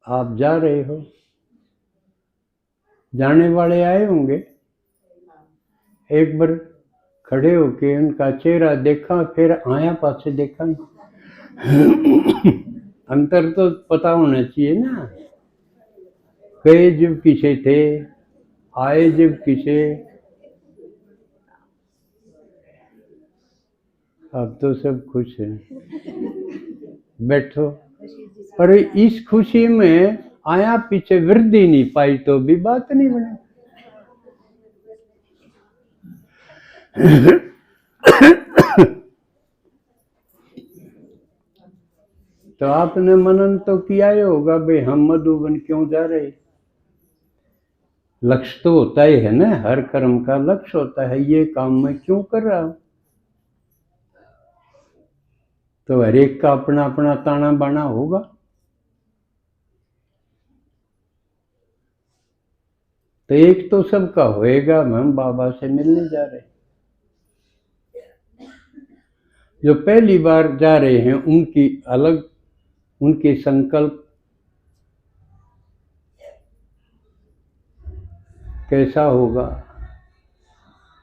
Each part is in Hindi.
आप जा रहे हो, जाने वाले आए होंगे, एक बार खड़े होके उनका चेहरा देखा, फिर आया पासे देखा। अंतर तो पता होना चाहिए ना। गए जब किसे थे, आए जब किसे। अब तो सब खुश हैं, बैठो। पर इस खुशी में आया पीछे वृद्धि नहीं पाई तो भी बात नहीं बनी। तो आपने मनन तो किया ही होगा भाई, हम मधुबन क्यों जा रहे। लक्ष्य तो होता ही है ना, हर कर्म का लक्ष्य होता है, ये काम मैं क्यों कर रहा हूं। तो हर एक का अपना अपना ताना बाना होगा। तो एक तो सबका होएगा, हम बाबा से मिलने जा रहे हैं। जो पहली बार जा रहे हैं उनकी अलग, उनके संकल्प कैसा होगा।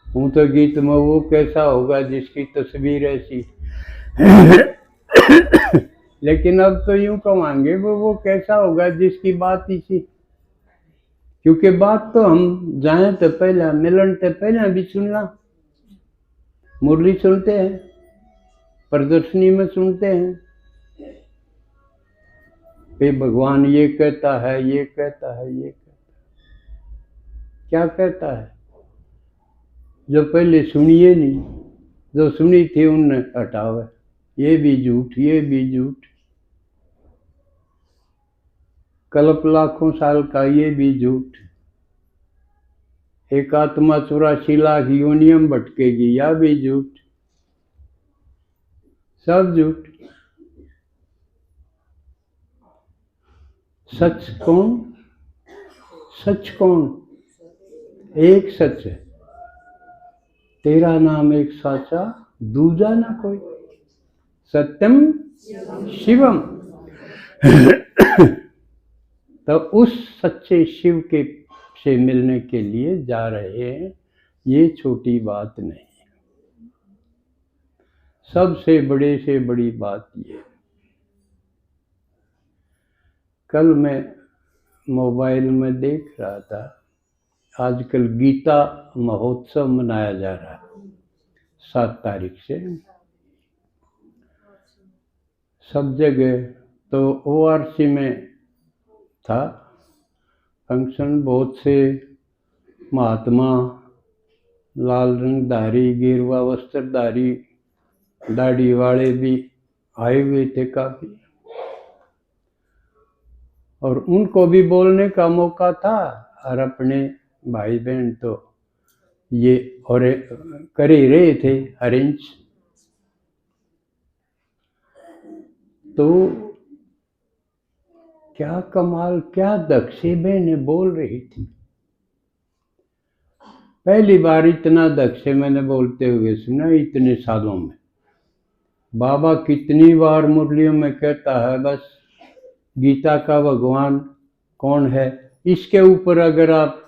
हूँ तो गीत में वो कैसा होगा जिसकी तस्वीर ऐसी। लेकिन अब तो यूं कमांगे वो कैसा होगा जिसकी बात इसी। क्योंकि बात तो हम जाए तो पहले, मिलन तो पहले भी सुनना। मुरली सुनते हैं, प्रदर्शनी में सुनते हैं, कि भगवान ये कहता है, ये कहता है, ये कहता है। क्या कहता है जो पहले सुनिए नहीं, जो सुनी थी उनने हटावे। ये भी झूठ, ये भी झूठ। कल्प लाखों साल का, ये भी झूठ। एक आत्मा 84 लाख योनियम भटकेगी, या भी झूठ। सब झूठ। सच कौन, सच कौन, एक सच है, तेरा नाम एक साचा, दूजा ना कोई। सत्यम शिवम। तो उस सच्चे शिव के से मिलने के लिए जा रहे हैं, ये छोटी बात नहीं। सबसे बड़े से बड़ी बात ये। कल मैं मोबाइल में देख रहा था, आजकल गीता महोत्सव मनाया जा रहा है 7 तारीख से सब जगह। तो ORC में था फंक्शन, बहुत से महात्मा, लाल रंगधारी, गेरुआ वस्त्रधारी, दाढ़ी वाले भी आए हुए थे काफी, और उनको भी बोलने का मौका था। और अपने भाई बहन तो ये और कर ही रहे थे अरेंज। तो क्या कमाल, क्या दक्षे बहनें बोल रही थी। पहली बार इतना दक्षे मैंने बोलते हुए सुना इतने सालों में। बाबा कितनी बार मुरलियों में कहता है, बस गीता का भगवान कौन है, इसके ऊपर अगर आप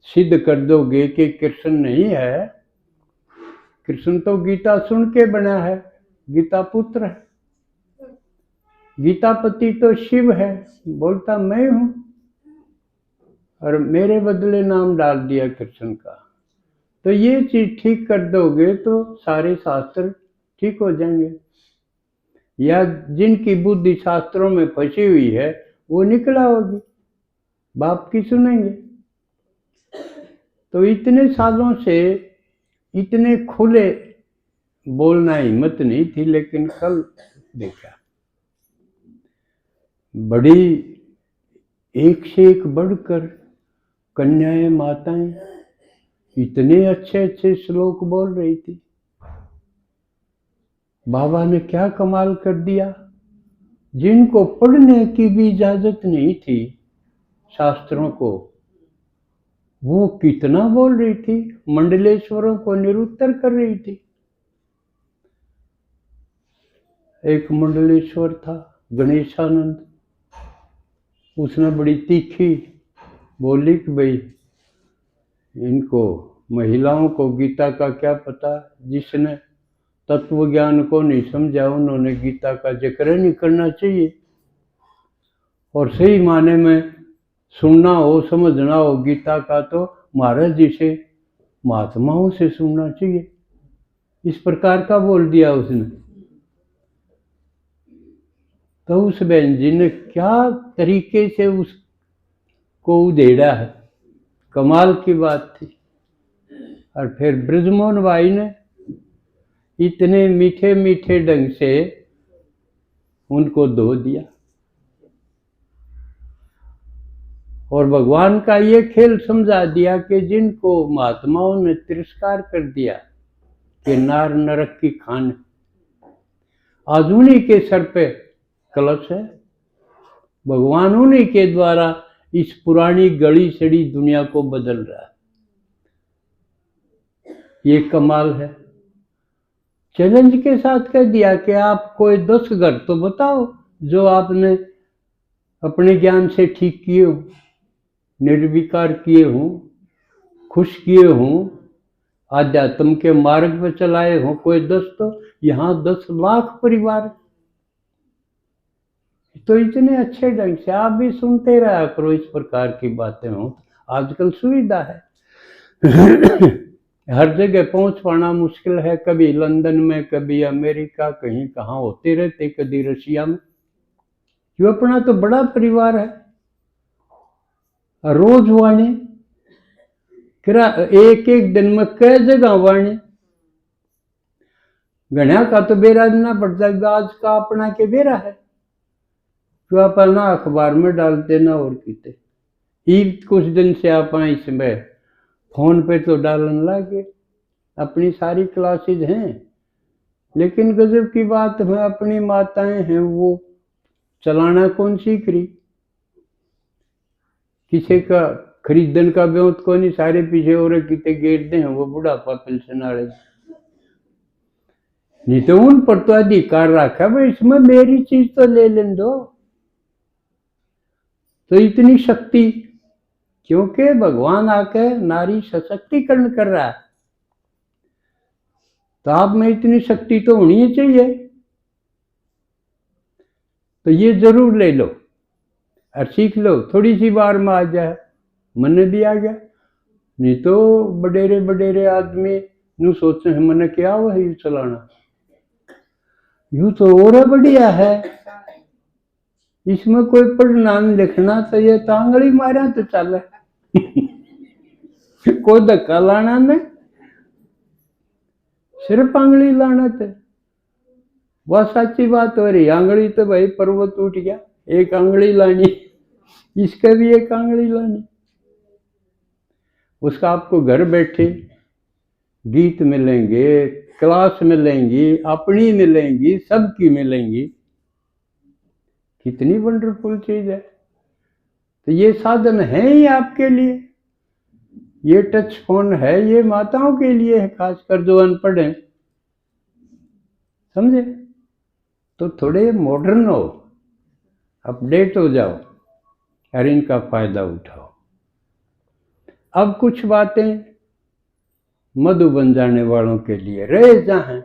सिद्ध कर दोगे कि कृष्ण नहीं है, कृष्ण तो गीता सुन के बना है, गीता पुत्र है, गीतापति तो शिव है, बोलता मैं हूं, और मेरे बदले नाम डाल दिया कृष्ण का। तो ये चीज ठीक कर दोगे तो सारे शास्त्र ठीक हो जाएंगे। या जिनकी बुद्धि शास्त्रों में फंसी हुई है वो निकला होगी, बाप की सुनेंगे। तो इतने सालों से इतने खुले बोलना हिम्मत नहीं थी, लेकिन कल देखा बड़ी एक से एक बढ़कर कन्याएं, माताएं इतने अच्छे अच्छे श्लोक बोल रही थी। बाबा ने क्या कमाल कर दिया, जिनको पढ़ने की भी इजाजत नहीं थी शास्त्रों को, वो कितना बोल रही थी, मंडलेश्वरों को निरुत्तर कर रही थी। एक मंडलेश्वर था गणेशानंद, उसने बड़ी तीखी बोली कि भाई इनको महिलाओं को गीता का क्या पता, जिसने तत्व ज्ञान को नहीं समझा उन्होंने गीता का जिक्र नहीं करना चाहिए। और सही माने में सुनना हो समझना हो गीता का तो महाराज जी से महात्माओं से सुनना चाहिए। इस प्रकार का बोल दिया उसने। तो उस बहन जी ने क्या तरीके से उसको उधेड़ा है, कमाल की बात थी। और फिर ब्रजमोहन भाई ने इतने मीठे मीठे ढंग से उनको धो दिया। और भगवान का ये खेल समझा दिया कि जिनको महात्माओं ने तिरस्कार कर दिया कि नार नरक की खान, आज उन्हीं के सर पे कलश है। भगवान उन्हीं के द्वारा इस पुरानी गली सड़ी दुनिया को बदल रहा है। ये कमाल है। चैलेंज के साथ कह दिया कि आप कोई 10 घर तो बताओ जो आपने अपने ज्ञान से ठीक किए हो, निर्विकार किए हों, खुश किए हों, आध्यात्म के मार्ग पर चलाए हों। कोई 10 तो यहाँ 10 लाख परिवार। तो इतने अच्छे ढंग से आप भी सुनते रहा करो, इस प्रकार की बातें हो। आजकल सुविधा है हर जगह पहुंच पाना मुश्किल है। कभी लंदन में, कभी अमेरिका, कहीं कहाँ होते रहते, कभी रशिया में। जो अपना तो बड़ा परिवार है। रोज वाणी एक एक दिन में कई जगह वाणी। गणिया का तो बेरा ना पड़ता, आज का अपना के बेरा है जो आप ना अखबार में डालते ना और किते। ईद कुछ दिन से आप इसमें फोन पे तो डालने लगे। अपनी सारी क्लासेज हैं, लेकिन गजब की बात है अपनी माताएं हैं वो चलाना कौन सीख रही। किसी का खरीदन का ब्योत को नहीं, सारे पीछे और किते गेट दे वो बुढ़ापा पेंशन वाले। नहीं तो उन पर तो अधिकार रखा भाई इसमें मेरी चीज तो ले लें दो। तो इतनी शक्ति, क्योंकि भगवान आके नारी सशक्तिकरण कर रहा है। तो आप में इतनी शक्ति तो होनी ही चाहिए। तो ये जरूर ले लो और सीख लो, थोड़ी सी बार में आ जाए। मन भी आ गया। नहीं तो बडेरे बडेरे आदमी नु सोचते हैं मन क्या वही चलाना, यूं तो और बढ़िया है। इसमें कोई पढ़ना लिखना तो ये तांगड़ी मारा तो चले कोई धक्का लाना नहीं, सिर्फ आंगली लाना थे। वह सच्ची बात हो रही। आंगली तो भाई पर्वत उठ गया, एक आंगली लानी, इसका भी एक आंगली लानी। उसका आपको घर बैठे गीत मिलेंगे, क्लास मिलेंगी, अपनी मिलेंगी, सबकी मिलेंगी। कितनी वंडरफुल चीज है। तो ये साधन है ही आपके लिए। ये टच फोन है, ये माताओं के लिए है, खासकर जो अनपढ़ हैं, समझे। तो थोड़े मॉडर्न हो, अपडेट हो जाओ और इनका फायदा उठाओ। अब कुछ बातें मधु बन जाने वालों के लिए रह जहां